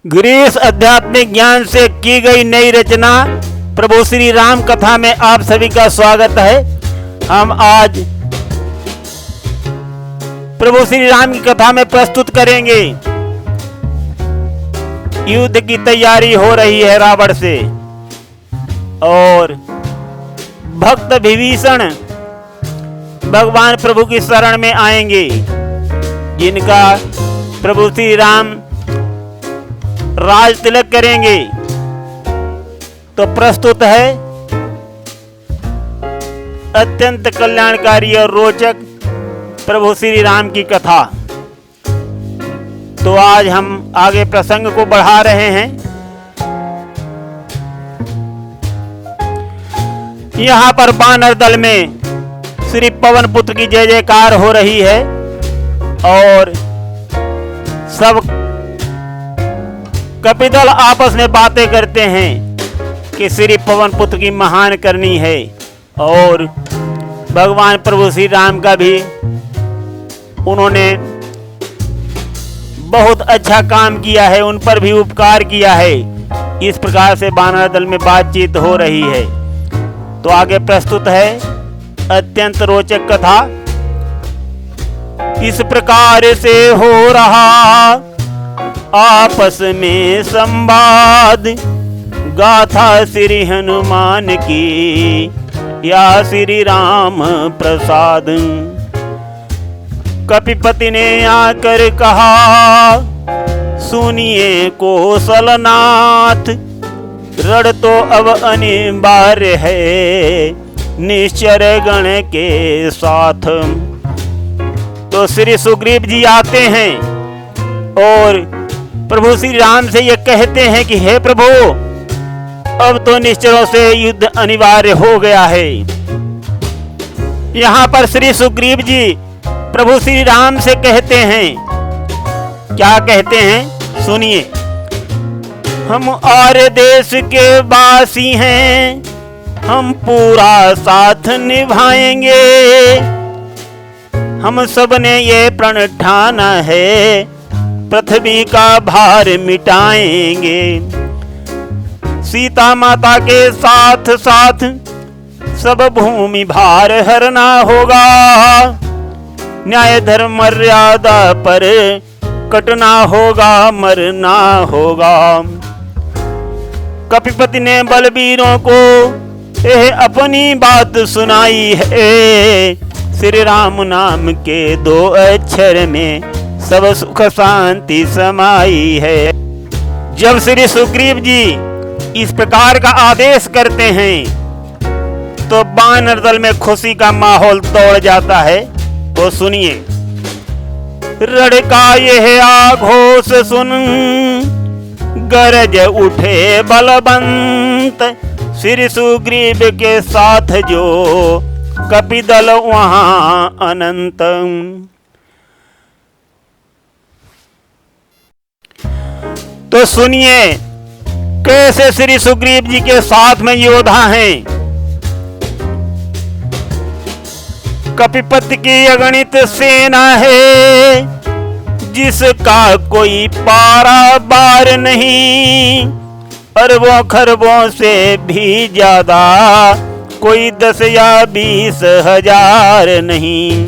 गिरीश आध्यात्मिक ज्ञान से की गई नई रचना प्रभु श्री राम कथा में आप सभी का स्वागत है। हम आज प्रभु श्री राम की कथा में प्रस्तुत करेंगे। युद्ध की तैयारी हो रही है रावण से और भक्त विभीषण भगवान प्रभु की शरण में आएंगे, जिनका प्रभु श्री राम राज तिलक करेंगे। तो प्रस्तुत है अत्यंत कल्याणकारी और रोचक प्रभु श्री राम की कथा। तो आज हम आगे प्रसंग को बढ़ा रहे हैं। यहाँ पर वानर दल में श्री पवन पुत्र की जय जयकार हो रही है और सब कपिदल आपस में बातें करते हैं कि श्री पवन पुत्र की महान करनी है और भगवान प्रभु श्री राम का भी उन्होंने बहुत अच्छा काम किया है, उन पर भी उपकार किया है। इस प्रकार से वानर दल में बातचीत हो रही है। तो आगे प्रस्तुत है अत्यंत रोचक कथा। इस प्रकार से हो रहा आपस में संवाद, गाथा श्री हनुमान की या श्री राम प्रसाद। कपिपति ने आकर कहा सुनिए कौशलनाथ, रण तो अब अनिवार्य है निश्चर गण के साथ। तो श्री सुग्रीव जी आते हैं और प्रभु श्री राम से ये कहते हैं कि हे प्रभु, अब तो निश्चरों से युद्ध अनिवार्य हो गया है। यहाँ पर श्री सुग्रीव जी प्रभु श्री राम से कहते हैं, क्या कहते हैं सुनिए। हम और देश के वासी हैं, हम पूरा साथ निभाएंगे। हम सब ने ये प्रण ठाना है, पृथ्वी का भार मिटाएंगे। सीता माता के साथ साथ सब भूमि भार हरना होगा। न्याय धर्म मर्यादा पर कटना होगा, मरना होगा। कपिपति ने बलबीरों को यह अपनी बात सुनाई है। श्री राम नाम के 2 अक्षर में सब सुख शांति समाई है। जब श्री सुग्रीव जी इस प्रकार का आदेश करते हैं तो वानर दल में खुशी का माहौल दौड़ जाता है। तो सुनिए। रण का यह आघोष सुन, गरज उठे बलवंत। श्री सुग्रीव के साथ जो कपिदल वहां अनंत। तो सुनिए कैसे श्री सुग्रीव जी के साथ में योद्धा हैं। कपिपति की अगणित सेना है, जिसका कोई पारावार नहीं। अरबों खरबों से भी ज्यादा, कोई 10 या 20 हजार नहीं।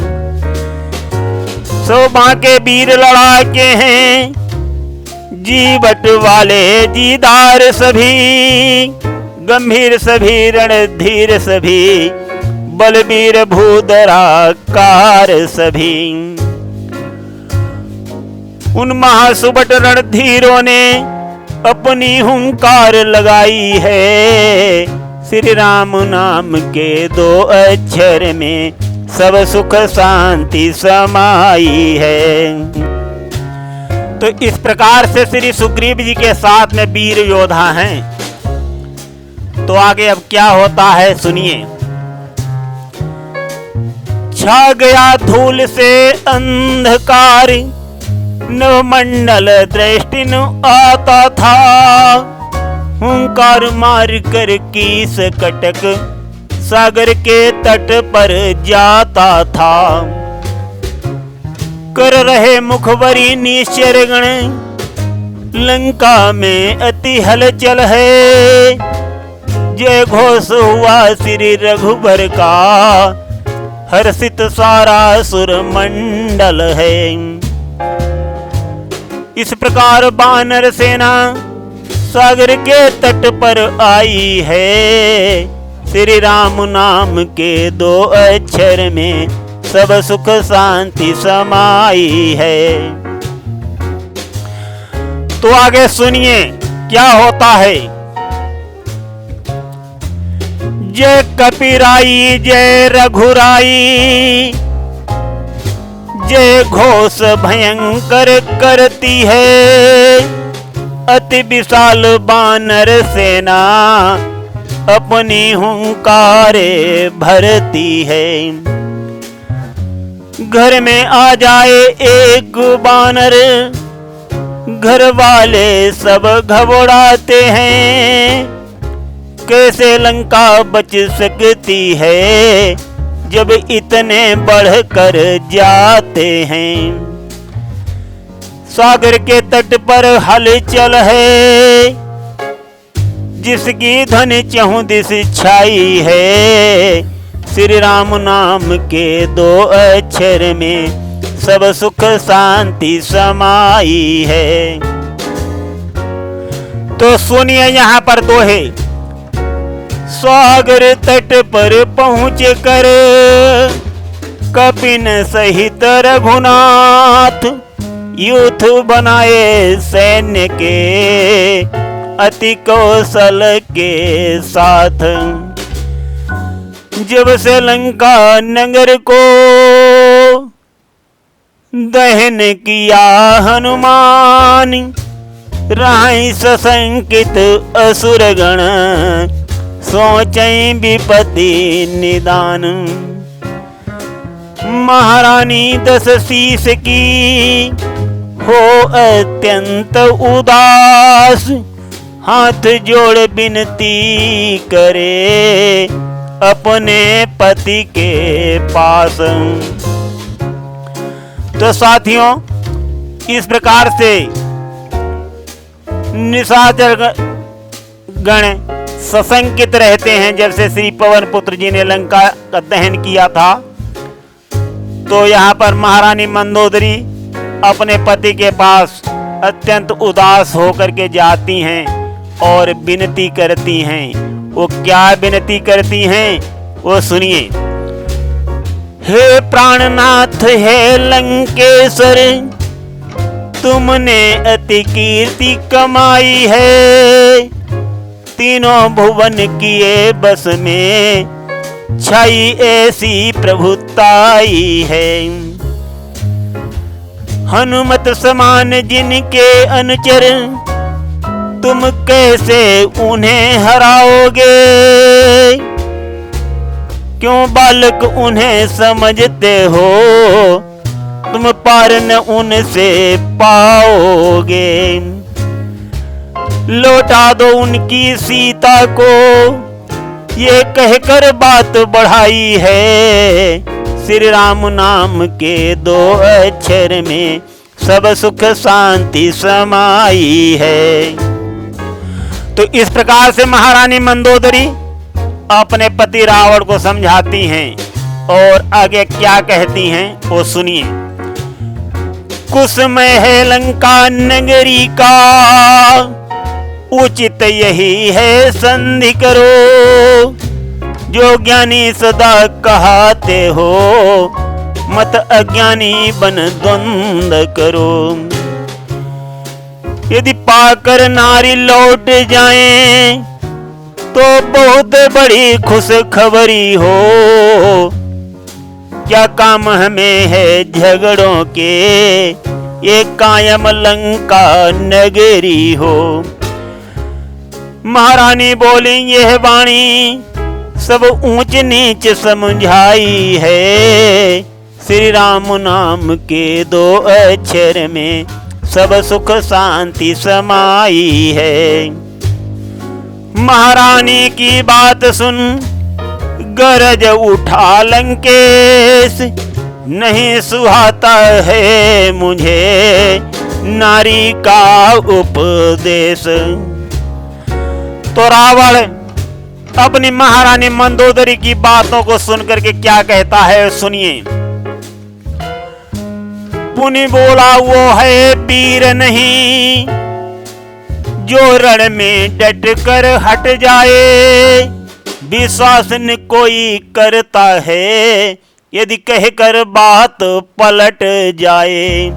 शोभा के वीर लड़ाके हैं, जीवट वाले जीदार सभी। गंभीर सभी रणधीर सभी, बलबीर भूधराकार सभी। उन महासुबट रणधीरों ने अपनी हुंकार लगाई है। श्री राम नाम के 2 अक्षर में सब सुख शांति समाई है। तो इस प्रकार से श्री सुग्रीव जी के साथ में वीर योद्धा हैं। तो आगे अब क्या होता है सुनिए। छा गया धूल से अंधकार, नवमंडल दृष्टि न आता था। हुंकार मार कर कीस कटक सागर के तट पर जाता था। कर रहे मुखबरी निश्चर गण, लंका में अति हलचल है, जय घोष हुआ श्री रघुबर का, हर्षित सारा सुर मंडल है। इस प्रकार बानर सेना सागर के तट पर आई है, श्री राम नाम के 2 अक्षर में सब सुख शांति समाई है। तो आगे सुनिए क्या होता है। जय कपिराई जय रघुराई, जय घोष भयंकर करती है, अति विशाल बानर सेना अपनी हुंकारे भरती है। घर में आ जाए एक बानर, घर वाले सब घबराते हैं, कैसे लंका बच सकती है जब इतने बढ़कर जाते हैं। सागर के तट पर हलचल है, जिसकी ध्वनि चहुं दिस छाई है, श्री राम नाम के 2 अक्षर में सब सुख शांति समाई है। तो सुनिए यहाँ पर तो है, सागर तट पर पहुँच कर कपिन सहित रघुनाथ, यूथ बनाए सैन्य के अति कौशल के साथ। जब से लंका नगर को दहन किया हनुमान, राही सशंकित असुरगण, सोचें विपत्ति निदान। महारानी 10 शीश की हो अत्यंत उदास, हाथ जोड़ विनती करे अपने पति के पास। तो साथियों, इस प्रकार से निशाचर गण सशंकित रहते हैं। जब से श्री पवन पुत्र जी ने लंका का दहन किया था, तो यहाँ पर महारानी मंदोदरी अपने पति के पास अत्यंत उदास होकर के जाती हैं और विनती करती हैं। वो क्या विनती करती हैं वो सुनिए। हे प्राणनाथ हे लंकेश्वर, तुमने अति कीर्ति कमाई है, तीनों भुवन किए बस में छाई ऐसी प्रभुताई है। हनुमत समान जिनके अनुचर, तुम कैसे उन्हें हराओगे, क्यों बालक उन्हें समझते हो, तुम पार न उनसे पाओगे। लौटा दो उनकी सीता को, ये कहकर बात बढ़ाई है, श्री राम नाम के 2 अक्षर में सब सुख शांति समाई है। तो इस प्रकार से महारानी मंदोदरी अपने पति रावण को समझाती हैं और आगे क्या कहती हैं वो सुनिए। कुसुम है लंका नगरी का, उचित यही है संधि करो, जो ज्ञानी सदा कहते हो, मत अज्ञानी बन द्वंद्व करो। यदि पाकर नारी लौट जाएं, तो बहुत बड़ी खुश खबरी हो, क्या काम हमें है झगड़ों के, ये कायम लंका नगरी हो। महारानी बोली यह वाणी सब ऊंच नीच समझाई है, श्री राम नाम के 2 अक्षर में सब सुख शांति समाई है। महारानी की बात सुन गरज उठा लंकेश, नहीं सुहाता है मुझे नारी का उपदेश। तो रावण अपनी महारानी मंदोदरी की बातों को सुनकर के क्या कहता है, सुनिए। पुनि बोला वो है वीर नहीं, जो रण में डट कर हट जाए। विश्वास न कोई करता है, यदि कहकर बात पलट जाए।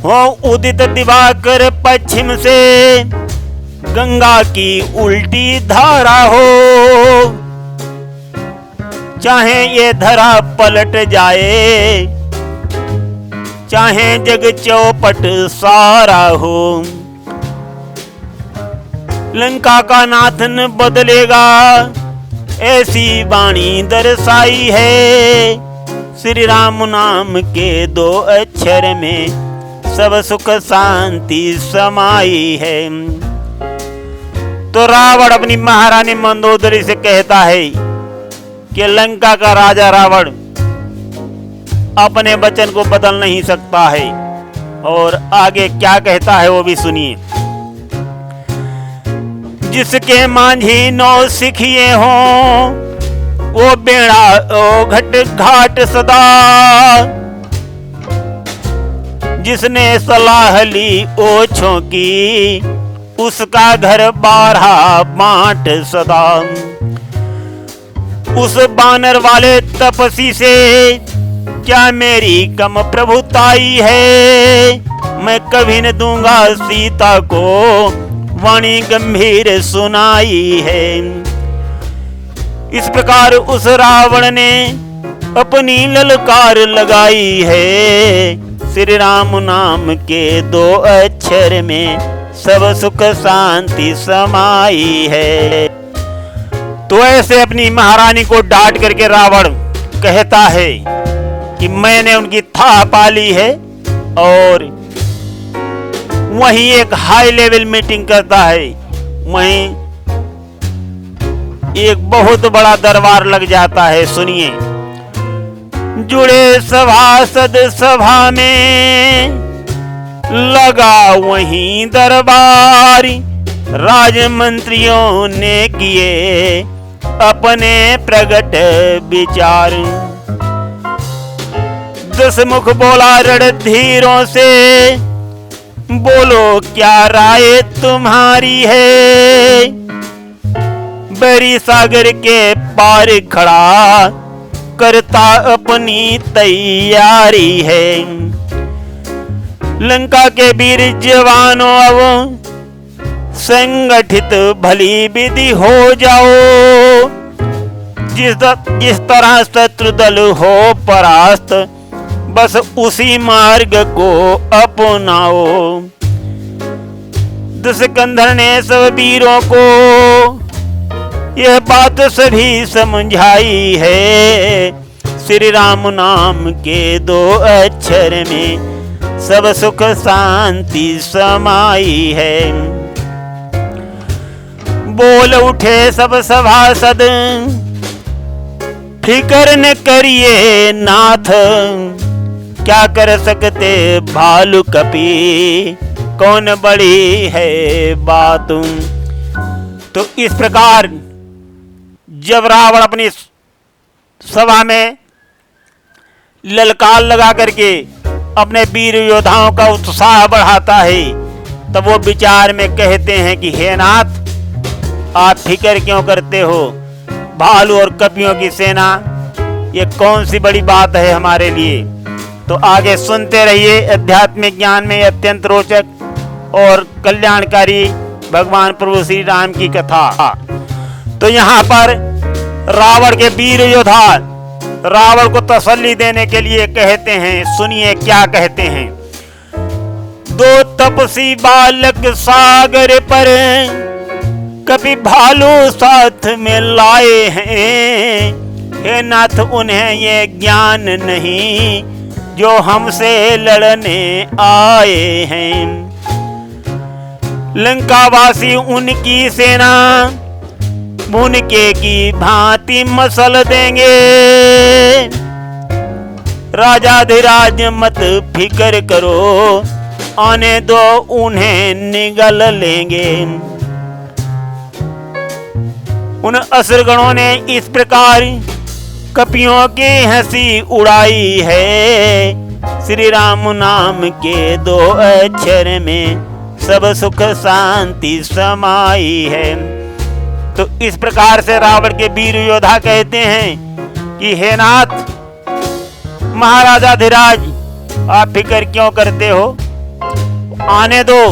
हो उदित दिवाकर पश्चिम से, गंगा की उल्टी धारा हो। चाहे ये धरा पलट जाए, चाहे जग चौपट सारा हो। लंका का नाथ न बदलेगा, ऐसी वाणी दर्शाई है। श्री राम नाम के 2 अक्षर में सब सुख शांति समाई है। तो रावण अपनी महारानी मंदोदरी से कहता है कि लंका का राजा रावण अपने वचन को बदल नहीं सकता है। और आगे क्या कहता है वो भी सुनिए। जिसके मांझी 9 सिखिए हों, वो बेड़ा ओ घट घाट सदा। जिसने सलाह ली ओछों की, उसका घर 12 बांट सदा। उस बानर वाले तपसी से क्या मेरी कम प्रभुताई है। मैं कभी न दूंगा सीता को, वाणी गंभीर सुनाई है। इस प्रकार उस रावण ने अपनी ललकार लगाई है। श्री राम नाम के 2 अक्षर में सब सुख शांति समाई है। तो ऐसे अपनी महारानी को डांट करके रावण कहता है कि मैंने उनकी था पाली है। और वहीं एक हाई लेवल मीटिंग करता है। वहीं एक बहुत बड़ा दरबार लग जाता है। सुनिए। जुड़े सभासद सभा में, लगा वहीं दरबार। राजमंत्रियों ने किए अपने प्रगट विचार। 10 मुख बोला रणधीरों से, बोलो क्या राय तुम्हारी है। बड़ी सागर के पार खड़ा करता अपनी तैयारी है। लंका के वीर जवानों अब संगठित भली विधि हो जाओ। जिस तरह शत्रु दल हो परास्त, बस उसी मार्ग को अपनाओ। दुष्कंधर ने सब वीरों को यह बात सभी समझाई है। श्री राम नाम के 2 अक्षर में सब सुख शांति समाई है। बोल उठे सब सभासद, फिकर न करिए नाथ। क्या कर सकते भालू कपी, कौन बड़ी है बात। तो इस प्रकार जब रावण अपनी सभा में ललकार लगा करके अपने वीर योद्धाओं का उत्साह बढ़ाता है, तब वो विचार में कहते हैं कि हे नाथ, आप फिक्र क्यों करते हो। भालू और कपियों की सेना, ये कौन सी बड़ी बात है हमारे लिए। तो आगे सुनते रहिए। आध्यात्मिक ज्ञान में अत्यंत रोचक और कल्याणकारी भगवान प्रभु श्री राम की कथा। तो यहाँ पर रावण के वीर योद्धा रावण को तसल्ली देने के लिए कहते हैं। सुनिए क्या कहते हैं। 2 तपसी बालक सागर पर, कभी भालू साथ में लाए हैं। हे नाथ, उन्हें ये ज्ञान नहीं जो हमसे लड़ने आए हैं। लंकावासी उनकी सेना मुनके की भांति मसल देंगे। राजाधिराज मत फिकर करो, आने दो उन्हें निगल लेंगे। उन असुरगणों ने इस प्रकार कपियों की हंसी उड़ाई है। श्री राम नाम के 2 अक्षर में सब सुख शांति समाई है। तो इस प्रकार से रावण के वीर योद्धा कहते हैं कि हे नाथ, महाराजा धीराज, आप फिक्र क्यों करते हो? आने दो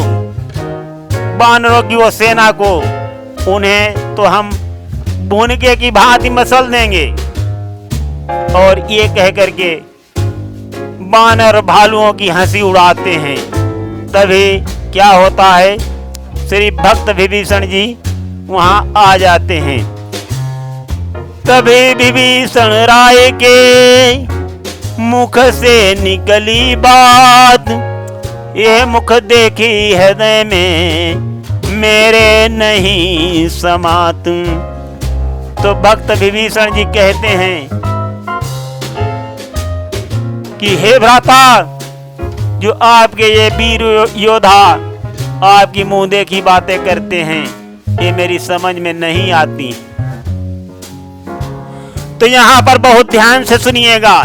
वानरों की वो सेना को, उन्हें तो हम भूनके की भांति मसल देंगे। और ये कह करके वानर भालुओं की हंसी उड़ाते हैं। तभी क्या होता है, श्री भक्त विभीषण जी वहां आ जाते हैं। तभी विभीषण राय के मुख से निकली बात, ये मुख देखी हृदय में मेरे नहीं समात। तो भक्त विभीषण जी कहते हैं कि हे भ्राता, जो आपके ये वीर योद्धा आपकी मुंह देखी बातें करते हैं, ये मेरी समझ में नहीं आती। तो यहाँ पर बहुत ध्यान से सुनिएगा।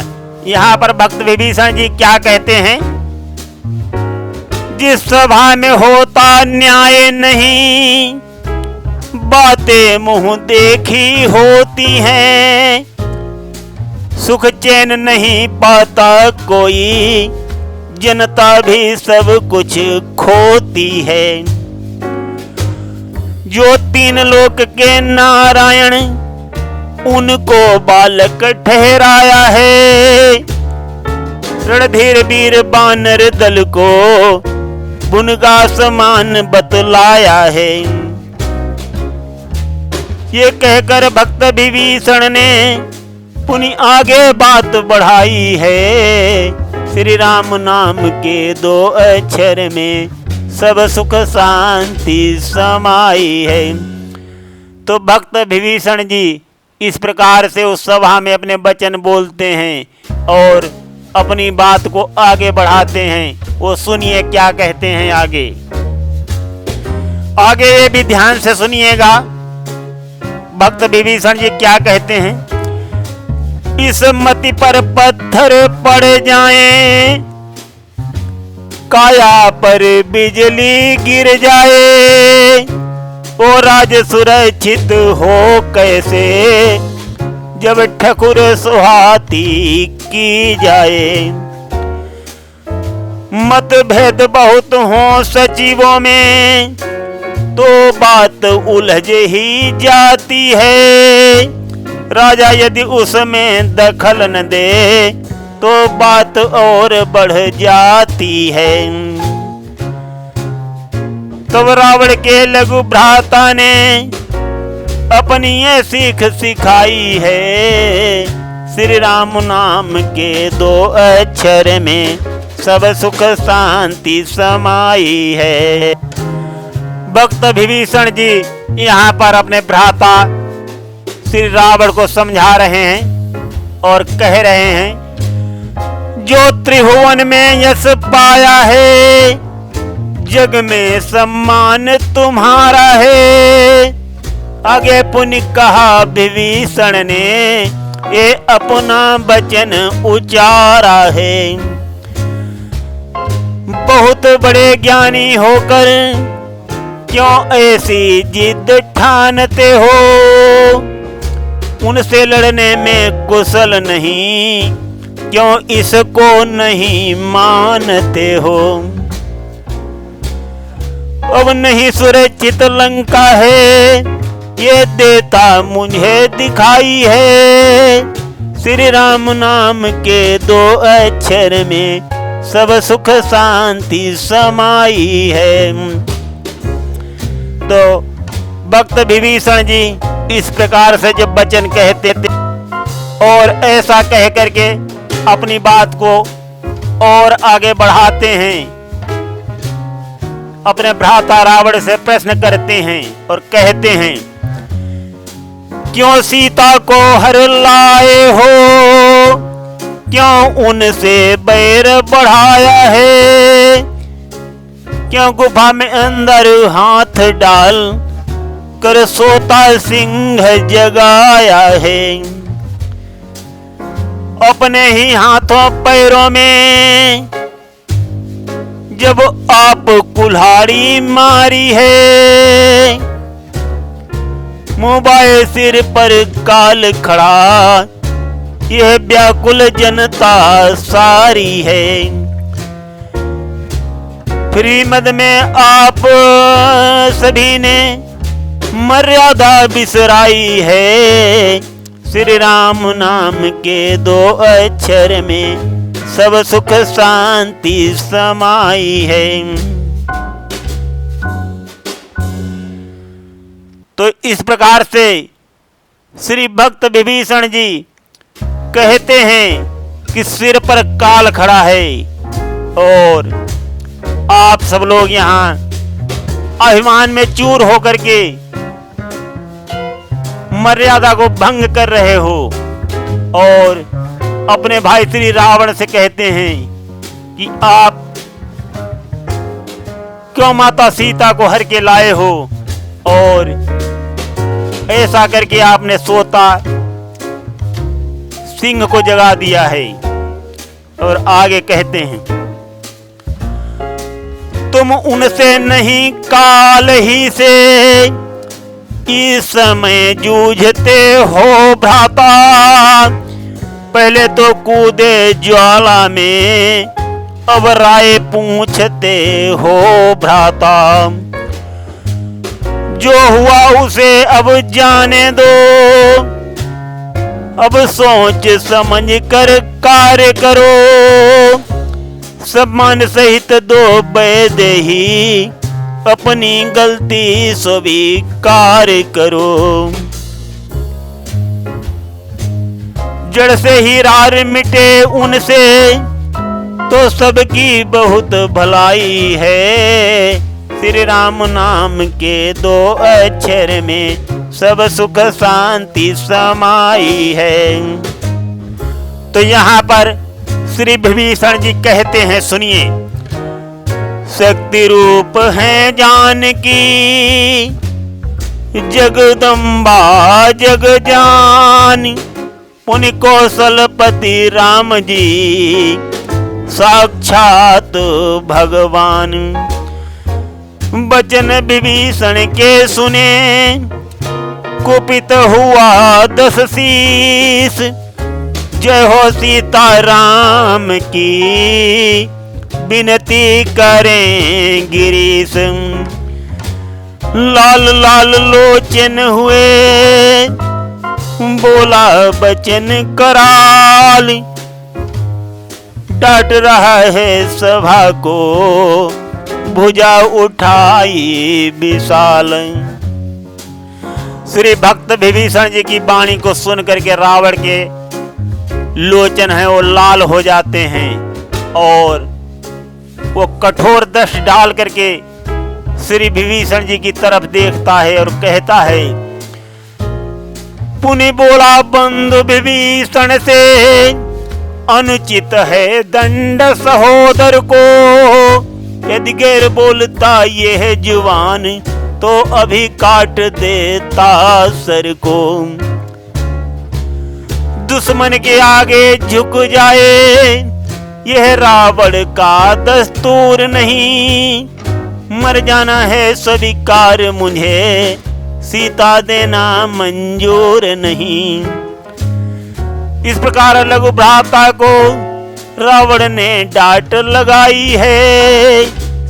यहाँ पर भक्त विभीषण जी क्या कहते हैं? जिस सभा में होता न्याय नहीं, बातें मुंह देखी होती हैं। सुख चैन नहीं पाता कोई, जनता भी सब कुछ खोती है। जो 3 लोक के नारायण, उनको बालक ठहराया है। रणधीर वीर बानर दल को बुनगा समान बतलाया है। ये कहकर भक्त विभीषण ने पुनि आगे बात बढ़ाई है। श्री राम नाम के 2 अक्षर में सब सुख शांति समाई है। तो भक्त विभीषण जी इस प्रकार से उस सभा में अपने वचन बोलते हैं और अपनी बात को आगे बढ़ाते हैं। वो सुनिए क्या कहते हैं आगे। आगे ये भी ध्यान से सुनिएगा, भक्त विभीषण जी क्या कहते हैं। इस मति पर पत्थर पड़ जाएं, काया पर बिजली गिर जाए। ओ राज सुरक्षित हो कैसे, जब ठकुर सुहाती की जाए। मतभेद बहुत हो सचिवों में, तो बात उलझ ही जाती है। राजा यदि उसमें दखल न दे, तो बात और बढ़ जाती है। तब रावण के लघु भ्राता ने अपनी ये सीख सिखाई है। श्री राम नाम के 2 अक्षर में सब सुख शांति समाई है। भक्त विभीषण जी यहाँ पर अपने भ्राता श्री रावण को समझा रहे हैं और कह रहे हैं, जो त्रिभुवन में यश पाया है, जग में सम्मान तुम्हारा है। आगे पुण्य कहा विभीषण ने, ये अपना वचन उचारा है। बहुत बड़े ज्ञानी होकर क्यों ऐसी जिद ठानते हो। उनसे लड़ने में कुशल नहीं, क्यों इसको नहीं मानते हो। अब नहीं सुरक्षित लंका है, ये देता मुझे दिखाई है। श्री राम नाम के 2 अक्षर में सब सुख शांति समाई है। तो भक्त विभीषण जी इस प्रकार से जब वचन कहते थे और ऐसा कह करके अपनी बात को और आगे बढ़ाते हैं, अपने भ्राता रावण से प्रश्न करते हैं और कहते हैं, क्यों सीता को हर लाए हो, क्यों उनसे बैर बढ़ाया है। क्यों गुफा में अंदर हाथ डाल कर सोता सिंह जगाया है। अपने ही हाथों पैरों में जब आप कुल्हाड़ी मारी है, मोबाइल सिर पर काल खड़ा यह व्याकुल जनता सारी है। फ्रीमद में आप सभी ने मर्यादा बिसराई है। श्री राम नाम के 2 अक्षर में सब सुख शांति समाई है। तो इस प्रकार से श्री भक्त विभीषण जी कहते हैं कि सिर पर काल खड़ा है और आप सब लोग यहाँ अभिमान में चूर होकर के मर्यादा को भंग कर रहे हो और अपने भाई श्री रावण से कहते हैं कि आप क्यों माता सीता को हर के लाए हो, और ऐसा करके आपने सोता सिंह को जगा दिया है। और आगे कहते हैं, तुम उनसे नहीं काल ही से इस समय जूझते हो भ्राता। पहले तो कूदे ज्वाला में अब राय पूछते हो भ्राता। जो हुआ उसे अब जाने दो, अब सोच समझ कर कार्य करो। सम्मान सहित 2 वैदेही अपनी गलती स्वीकार करो। जड़ से ही रार मिटे उनसे तो सबकी बहुत भलाई है। श्री राम नाम के 2 अक्षर में सब सुख शांति समाई है। तो यहाँ पर श्री विभीषण जी कहते हैं, सुनिए। शक्ति रूप है जानकी जगदम्बा जग जानी। पुनि कौशलपति राम जी साक्षात भगवान। वचन विभीषण के सुने कुपित हुआ 10 शीस। जय हो सीता राम की विनती करें गिरीश। लाल लाल लोचन हुए बोला बचन कराल। डांट रहा है सभा को भुजा उठाई विशाल। श्री भक्त विभीषण जी की वाणी को सुन करके रावण के लोचन है वो लाल हो जाते हैं और वो कठोर दृष्टि डाल करके श्री विभीषण जी की तरफ देखता है और कहता है, पुनि बोला बंधु विभीषण से अनुचित है दंड सहोदर को। यदि गैर बोलता यह जुबान तो अभी काट देता सर को। दुश्मन के आगे झुक जाए यह रावण का दस्तूर नहीं। मर जाना है स्वीकार मुझे सीता देना मंजूर नहीं। इस प्रकार लघु भ्राता को रावण ने डांट लगाई है।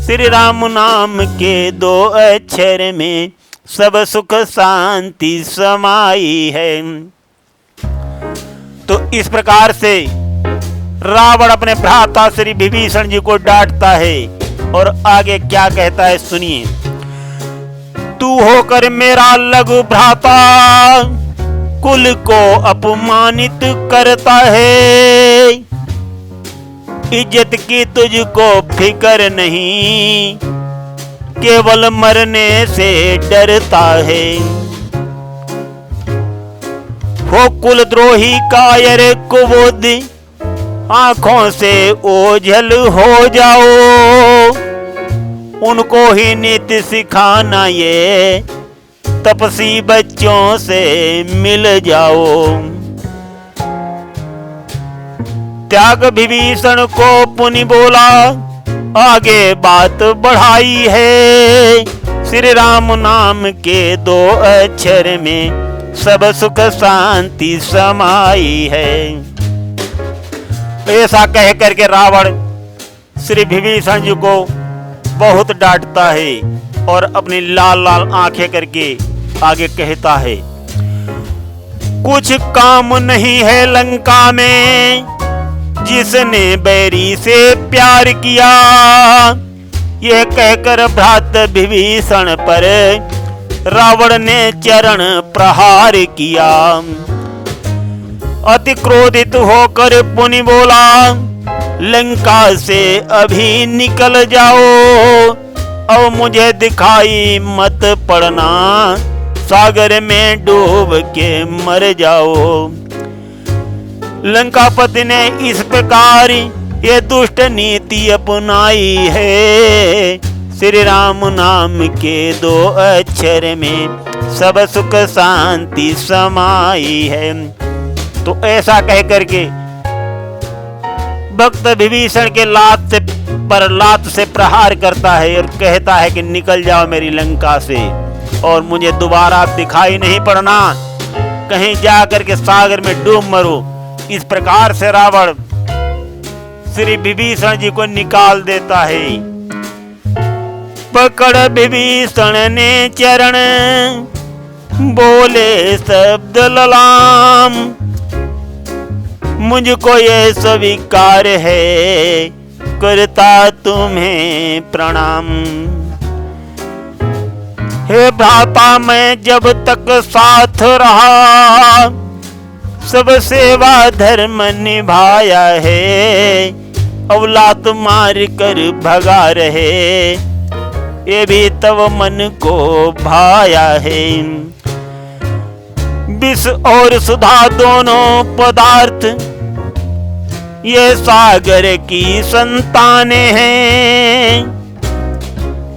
श्री राम नाम के 2 अक्षर में सब सुख शांति समाई है। तो इस प्रकार से रावण अपने भ्राता श्री विभीषण जी को डांटता है और आगे क्या कहता है सुनिए। तू होकर मेरा लघु भ्राता कुल को अपमानित करता है। इज्जत की तुझको फिक्र नहीं, केवल मरने से डरता है। हो कुलद्रोही कायर कुबोध आंखों से ओझल हो जाओ। उनको ही नित्य सिखाना, ये तपसी बच्चों से मिल जाओ। त्याग विभीषण को पुनि बोला, आगे बात बढ़ाई है। श्री राम नाम के 2 अक्षर में सब सुख शांति समाई है। ऐसा कह करके रावण श्री विभीषण जी को बहुत डांटता है और अपनी लाल लाल आंखें करके आगे कहता है, कुछ काम नहीं है लंका में जिसने बैरी से प्यार किया। यह कहकर भ्रात विभीषण पर रावण ने चरण प्रहार किया। अति क्रोधित होकर पुनि बोला, लंका से अभी निकल जाओ, अब मुझे दिखाई मत पड़ना, सागर में डूब के मर जाओ। लंकापति ने इस प्रकार ये दुष्ट नीति अपनाई है। श्री राम नाम के 2 अक्षर में सब सुख शांति समाई है। तो ऐसा कह करके भक्त विभीषण के लात से प्रहार करता है और कहता है कि निकल जाओ मेरी लंका से और मुझे दोबारा दिखाई नहीं पड़ना, कहीं जा करके सागर में डूब मरो। इस प्रकार से रावण श्री विभीषण जी को निकाल देता है। पकड़ विभीषण ने चरण, बोले शब्द ललाम, मुझको ये स्वीकार है, करता तुम्हें प्रणाम। हे भ्राता मैं जब तक साथ रहा, सब सेवा धर्म निभाया है, औलाद मार कर भगा रहे, ये भी तब मन को भाया है। विष और सुधा दोनों पदार्थ ये सागर की संतानें हैं,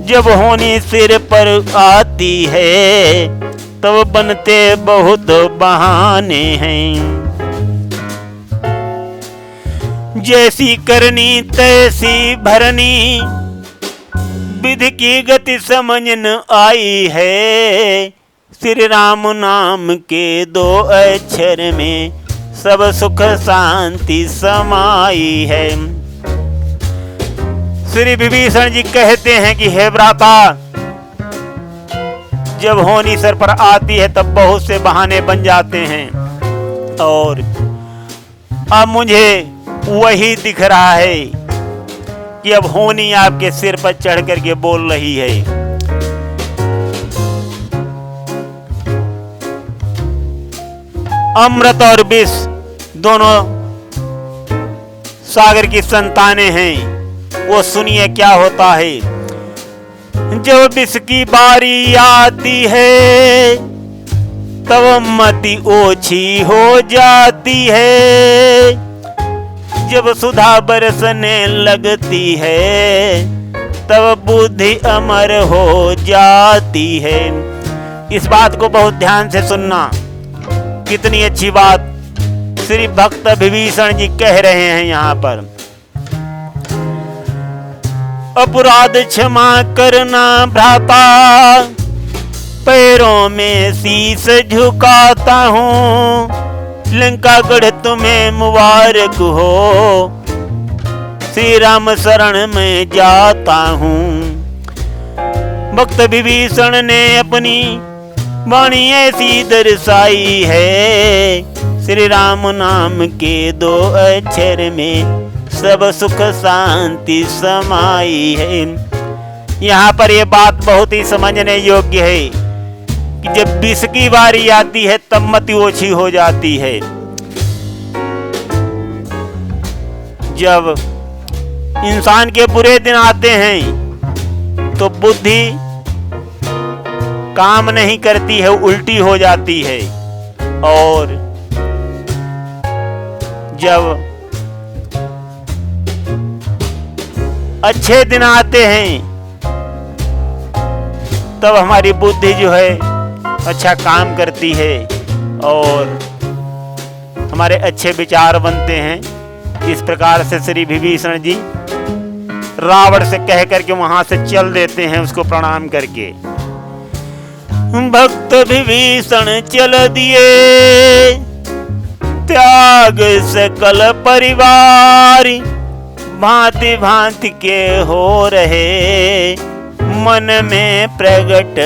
जब होनी सिर पर आती है तब बनते बहुत बहाने हैं। जैसी करनी तैसी भरनी, विधि की गति समझ न आई है, श्री राम नाम के 2 अक्षर में सब सुख शांति समाई है। श्री विभीषण जी कहते हैं कि हे भ्राता, जब होनी सर पर आती है तब बहुत से बहाने बन जाते हैं और अब मुझे वही दिख रहा है कि अब होनी आपके सिर पर चढ़ करके बोल रही है। अमृत और विष दोनों सागर की संतानें हैं। वो सुनिए क्या होता है। जब विष की बारी आती है तब मति ओछी हो जाती है, जब सुधा बरसने लगती है तब बुद्धि अमर हो जाती है। इस बात को बहुत ध्यान से सुनना, कितनी अच्छी बात श्री भक्त विभीषण जी कह रहे हैं यहाँ पर। अपराध क्षमा करना भ्राता, पैरों में शीश झुकाता हूँ, लंकागढ़ तुम्हें मुबारक हो, श्री राम शरण में जाता हूँ। भक्त विभीषण ने अपनी वाणी ऐसी दर्शाई है, श्री राम नाम के 2 अक्षर में सब सुख शांति समाई है। यहाँ पर यह बात बहुत ही समझने योग्य है कि जब विष की बारी आती है तब मति ओछी हो जाती है, जब इंसान के बुरे दिन आते हैं तो बुद्धि काम नहीं करती है, उल्टी हो जाती है, और जब अच्छे दिन आते हैं तब हमारी बुद्धि जो है अच्छा काम करती है और हमारे अच्छे विचार बनते हैं। इस प्रकार से श्री विभीषण जी रावण से कह करके वहां से चल देते हैं उसको प्रणाम करके। भक्त विभीषण चल दिए, त्याग सकल परिवार, भांति भांति के हो रहे मन में प्रगट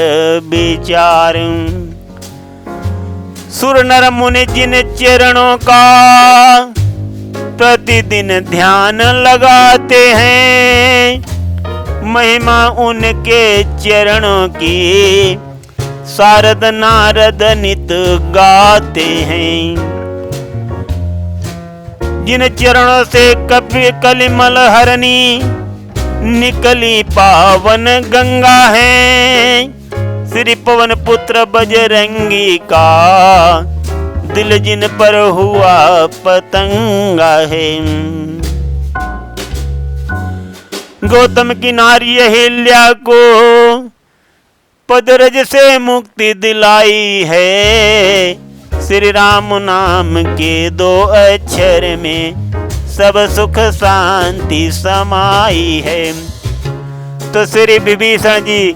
विचार। सुर नर मुनि जिन चरणों का प्रतिदिन ध्यान लगाते हैं, महिमा उनके चरणों की शारद नारद नित गाते हैं। जिन चरणों से कभी कलिमल हरनी निकली पावन गंगा है, श्री पवन पुत्र बजरंगी का दिल जिन पर हुआ पतंगा है। गौतम की नारी अहिल्या को पदरज से मुक्ति दिलाई है, श्री राम नाम के 2 अक्षर में सब सुख शांति समाई है। तो श्री विभीषण जी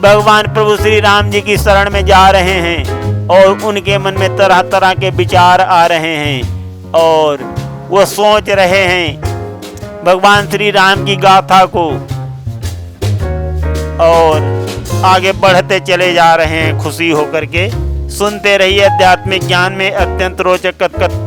भगवान प्रभु श्री राम जी की शरण में जा रहे हैं और उनके मन में तरह तरह के विचार आ रहे हैं और वो सोच रहे हैं भगवान श्री राम की गाथा को और आगे बढ़ते चले जा रहे हैं खुशी होकर के। सुनते रहिए आध्यात्मिक ज्ञान में अत्यंत रोचक कथन।